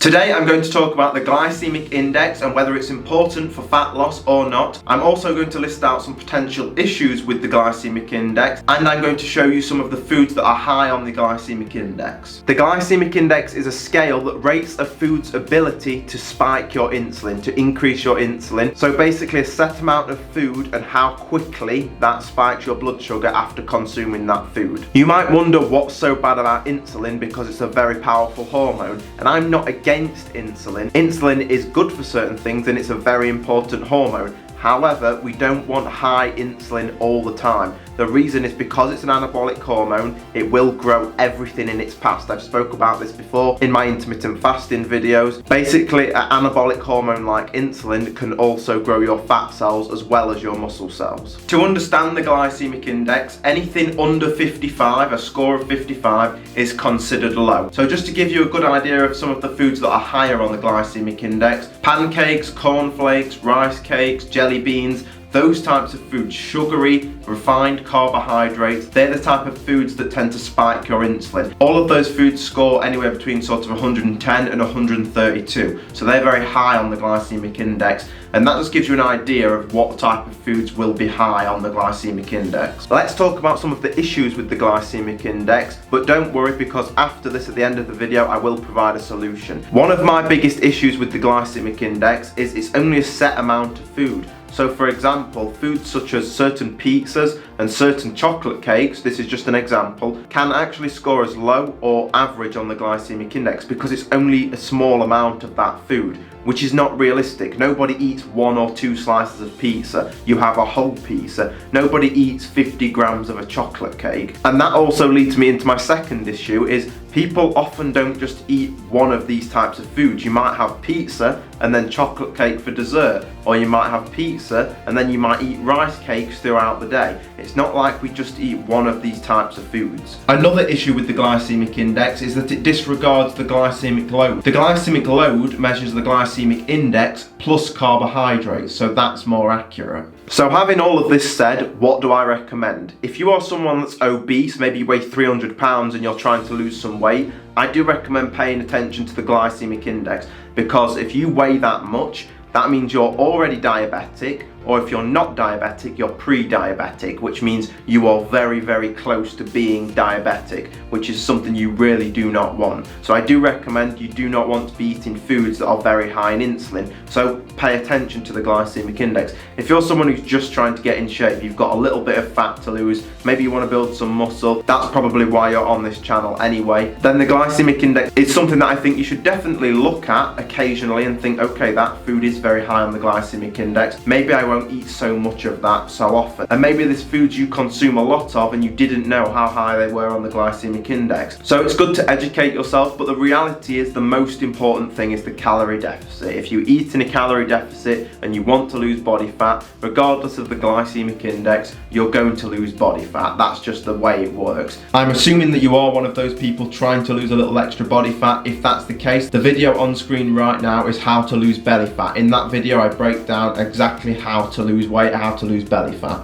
Today I'm going to talk about the glycemic index and whether it's important for fat loss or not. I'm also going to list out some potential issues with the glycemic index, and I'm going to show you some of the foods that are high on the glycemic index. The glycemic index is a scale that rates a food's ability to spike your insulin, to increase your insulin. So basically a set amount of food and how quickly that spikes your blood sugar after consuming that food. You might wonder what's so bad about insulin because it's a very powerful hormone, and I'm not against insulin. Insulin is good for certain things and it's a very important hormone. However, we don't want high insulin all the time. The reason is because it's an anabolic hormone, it will grow everything in its path. I've spoke about this before in my intermittent fasting videos. Basically, an anabolic hormone like insulin can also grow your fat cells as well as your muscle cells. To understand the glycemic index, anything under 55, a score of 55, is considered low. So just to give you a good idea of some of the foods that are higher on the glycemic index: pancakes, cornflakes, rice cakes, jelly beans, those types of foods, sugary, refined carbohydrates, they're the type of foods that tend to spike your insulin. All of those foods score anywhere between sort of 110 and 132. So they're very high on the glycemic index. And that just gives you an idea of what type of foods will be high on the glycemic index. Let's talk about some of the issues with the glycemic index, but don't worry because after this, at the end of the video, I will provide a solution. One of my biggest issues with the glycemic index is it's only a set amount of food. So for example, foods such as certain pizzas and certain chocolate cakes, this is just an example, can actually score as low or average on the glycemic index because it's only a small amount of that food, which is not realistic. Nobody eats 1 or 2 slices of pizza. You have a whole pizza. Nobody eats 50 grams of a chocolate cake. And that also leads me into my second issue, is people often don't just eat one of these types of foods. You might have pizza and then chocolate cake for dessert, or you might have pizza and then you might eat rice cakes throughout the day. It's not like we just eat one of these types of foods. Another issue with the glycemic index is that it disregards the glycemic load. The glycemic load measures the glycemic index plus carbohydrates, so that's more accurate. So having all of this said, what do I recommend? If you are someone that's obese, maybe you weigh 300 pounds and you're trying to lose some weight, I do recommend paying attention to the glycemic index, because if you weigh that much, that means you're already diabetic, or if you're not diabetic, you're pre-diabetic, which means you are very, very close to being diabetic, which is something you really do not want. So I do recommend you do not want to be eating foods that are very high in insulin. So pay attention to the glycemic index. If you're someone who's just trying to get in shape, you've got a little bit of fat to lose, maybe you want to build some muscle, that's probably why you're on this channel anyway, then the glycemic index is something that I think you should definitely look at occasionally and think, okay, that food is very high on the glycemic index. Maybe I won't eat so much of that so often. And maybe there's foods you consume a lot of and you didn't know how high they were on the glycemic index. So it's good to educate yourself, but the reality is the most important thing is the calorie deficit. If you eat in a calorie deficit and you want to lose body fat, regardless of the glycemic index, you're going to lose body fat. That's just the way it works. I'm assuming that you are one of those people trying to lose a little extra body fat. If that's the case, the video on screen right now is how to lose belly fat. In that video, I break down exactly how to lose weight, how to lose belly fat.